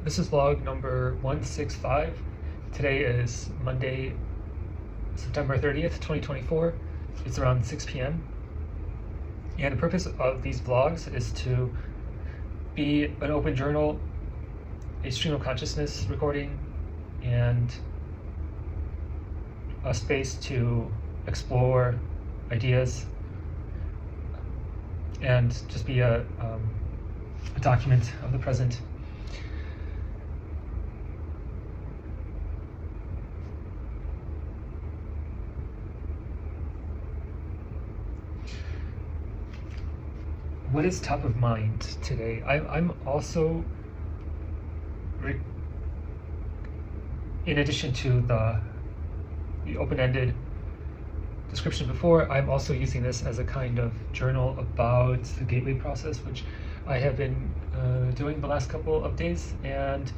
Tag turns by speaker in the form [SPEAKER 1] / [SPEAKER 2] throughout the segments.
[SPEAKER 1] This is vlog number 165. Today is Monday, September 30th, 2024. It's around 6 p.m. And the purpose of these vlogs is to be an open journal, a stream of consciousness recording, and a space to explore ideas and just be a document of the present. What is top of mind today? I'm also, in addition to the open-ended description before, I'm also using this as a kind of journal about the gateway process, which I have been doing the last couple of days. And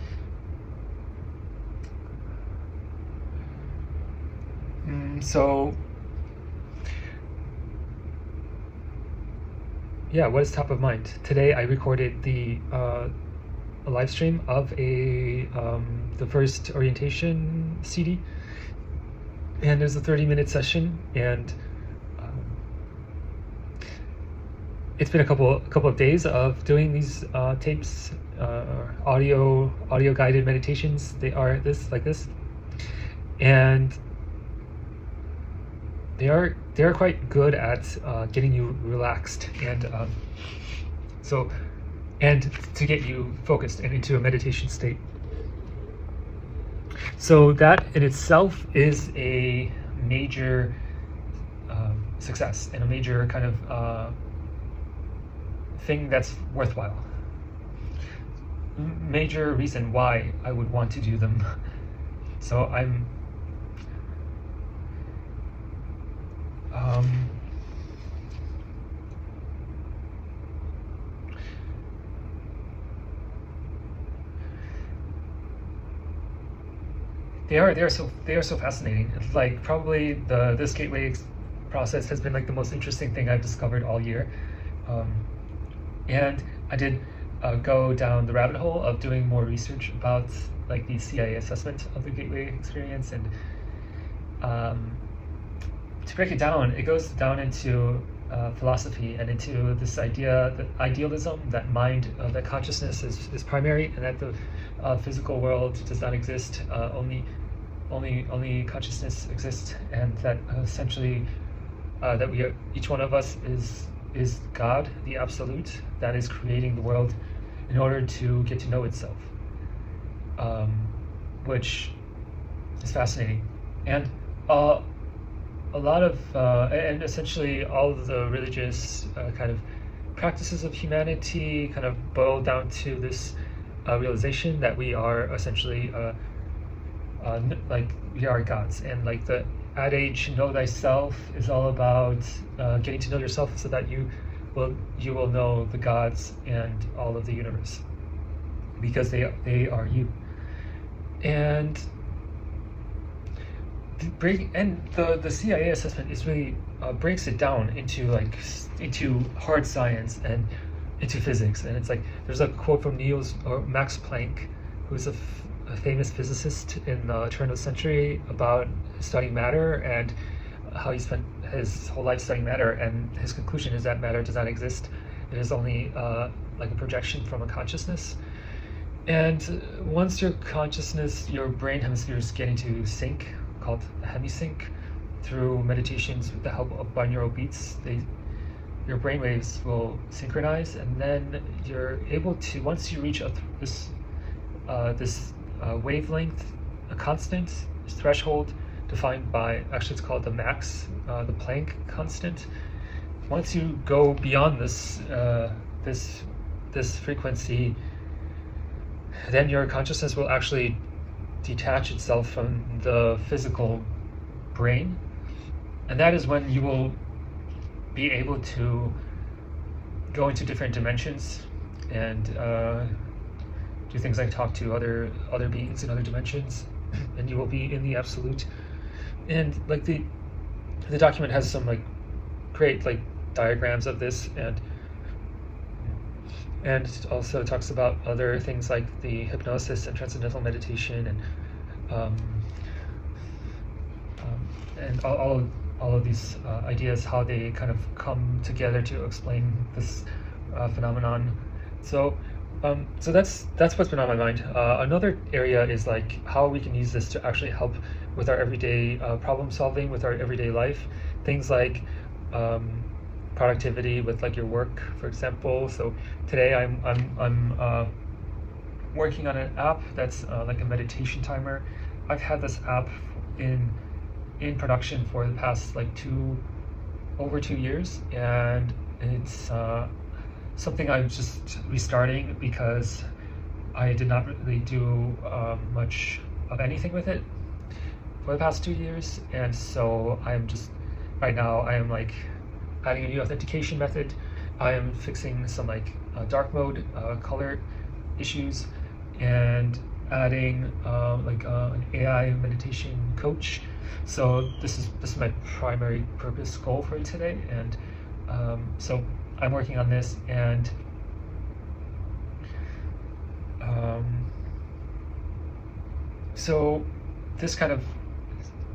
[SPEAKER 1] so yeah, what is top of mind? Today I recorded a live stream of the first orientation CD, and there's a 30-minute session, and it's been a couple of days of doing these tapes, audio guided meditations. They are like this, and they are quite good at getting you relaxed and to get you focused and into a meditation state. So that in itself is a major success and a major kind of thing that's worthwhile. Major reason why I would want to do them. So I'm they are so fascinating. It's like probably this gateway process has been like the most interesting thing I've discovered all year, and I did go down the rabbit hole of doing more research about like the CIA assessment of the gateway experience, and to break it down, it goes down into philosophy and into this idea that idealism, that mind, that consciousness is primary, and that the physical world does not exist. Only consciousness exists, and that essentially that we are, each one of us is God, the absolute, that is creating the world in order to get to know itself, which is fascinating. And a lot of and essentially all of the religious kind of practices of humanity kind of boil down to this realization that we are essentially like we are gods, and like the adage "know thyself" is all about getting to know yourself so that you will know the gods and all of the universe, because they are you. And the CIA assessment is really breaks it down into hard science and into physics. And it's like there's a quote from Max Planck, who's a famous physicist in the turn of the century, about studying matter and how he spent his whole life studying matter, and his conclusion is that matter does not exist. It is only like a projection from a consciousness. And once your consciousness, your brain hemispheres get into sync, called hemisync, through meditations with the help of binaural beats, your brain waves will synchronize, and then you're able to, once you reach this wavelength, a constant threshold defined by, actually it's called the max, the Planck constant. Once you go beyond this frequency, then your consciousness will actually detach itself from the physical brain, and that is when you will be able to go into different dimensions and do things like talk to other beings in other dimensions, and you will be in the absolute. And like the document has some like great like diagrams of this, and and it also talks about other things like the hypnosis and transcendental meditation um, and all of these ideas, how they kind of come together to explain this phenomenon. So so that's what's been on my mind. Another area is like how we can use this to actually help with our everyday problem solving, with our everyday life. Things like productivity with like your work, for example. So today I'm working on an app that's like a meditation timer. I've had this app in production for the past like over 2 years, and it's something I'm just restarting because I did not really do much of anything with it for the past 2 years, and so I'm just right now I am like adding a new authentication method. I am fixing some like dark mode color issues, and adding an AI meditation coach. So this is my primary purpose goal for today, and so I'm working on this, and so this kind of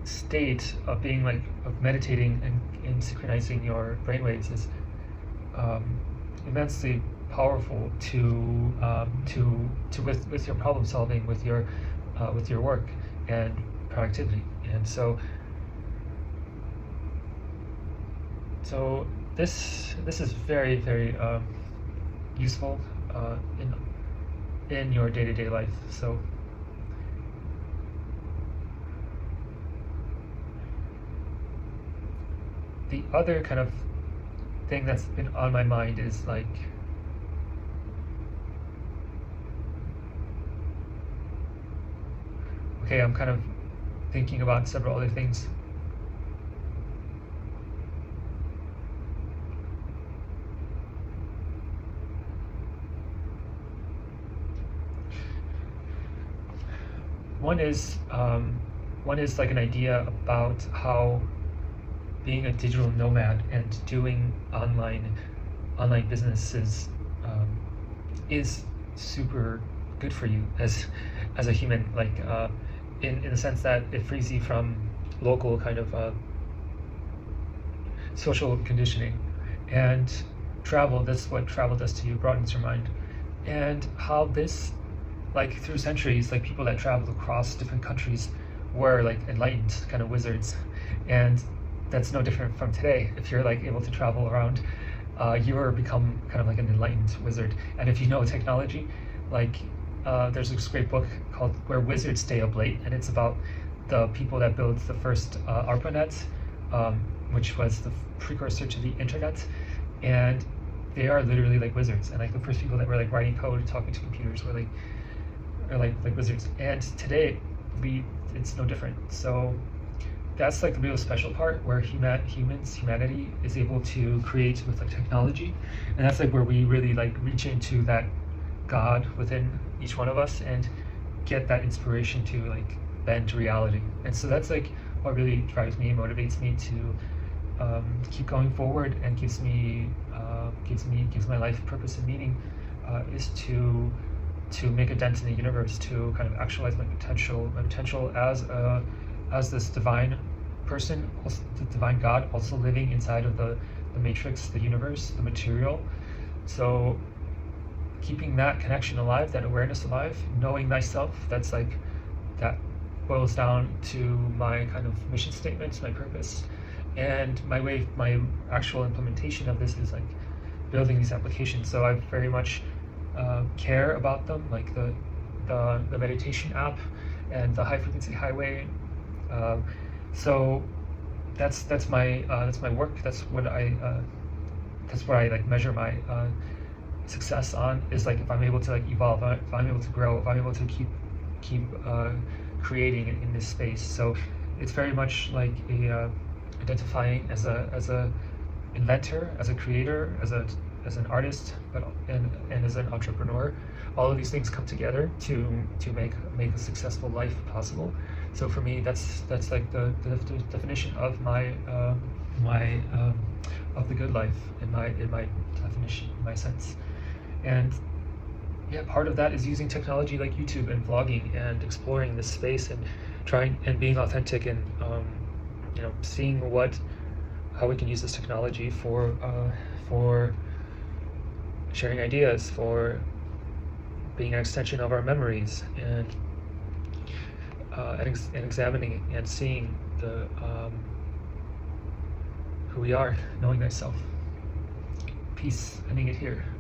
[SPEAKER 1] state of being like of meditating and synchronizing your brainwaves is immensely powerful to with your problem solving, with your work and productivity. And so this is very, very useful in your day-to-day life. So the other kind of thing that's been on my mind is like okay, I'm kind of thinking about several other things. One is like an idea about how being a digital nomad and doing online businesses is super good for you as a human, like in the sense that it frees you from local kind of social conditioning and travel. That's what travel does to you, broadens your mind. And how this, like through centuries, like people that traveled across different countries were like enlightened kind of wizards, and that's no different from today. If you're like able to travel around, you're become kind of like an enlightened wizard. And if you know technology, like there's this great book called Where Wizards Stay Up Late, and it's about the people that built the first ARPANET, which was the precursor to the internet, and they are literally like wizards. And like the first people that were like writing code and talking to computers were like wizards. And today it's no different. So that's like the real special part, where humanity is able to create with like technology, and that's like where we really like reach into that God within each one of us and get that inspiration to like bend reality. And so that's like what really drives me, motivates me to keep going forward, and gives my life purpose and meaning, is to make a dent in the universe, to kind of actualize my potential as this divine person, also the divine God, also living inside of the matrix, the universe, the material. So keeping that connection alive, that awareness alive, knowing thyself, that's like, that boils down to my kind of mission statement, my purpose. And my actual implementation of this is like building these applications. So I very much care about them, like the meditation app and the high frequency highway. So that's my work. That's what I like measure my success on, is like if I'm able to like evolve, if I'm able to grow, if I'm able to keep creating in this space. So it's very much like identifying as a inventor, as a creator, as an artist, and as an entrepreneur. All of these things come together to make a successful life possible. So for me, that's like the definition of of the good life in my definition, in my sense. And yeah, part of that is using technology like YouTube and vlogging and exploring this space and trying and being authentic and seeing how we can use this technology for sharing ideas, for being an extension of our memories, and examining and seeing who we are, knowing thyself. Peace. Ending it here.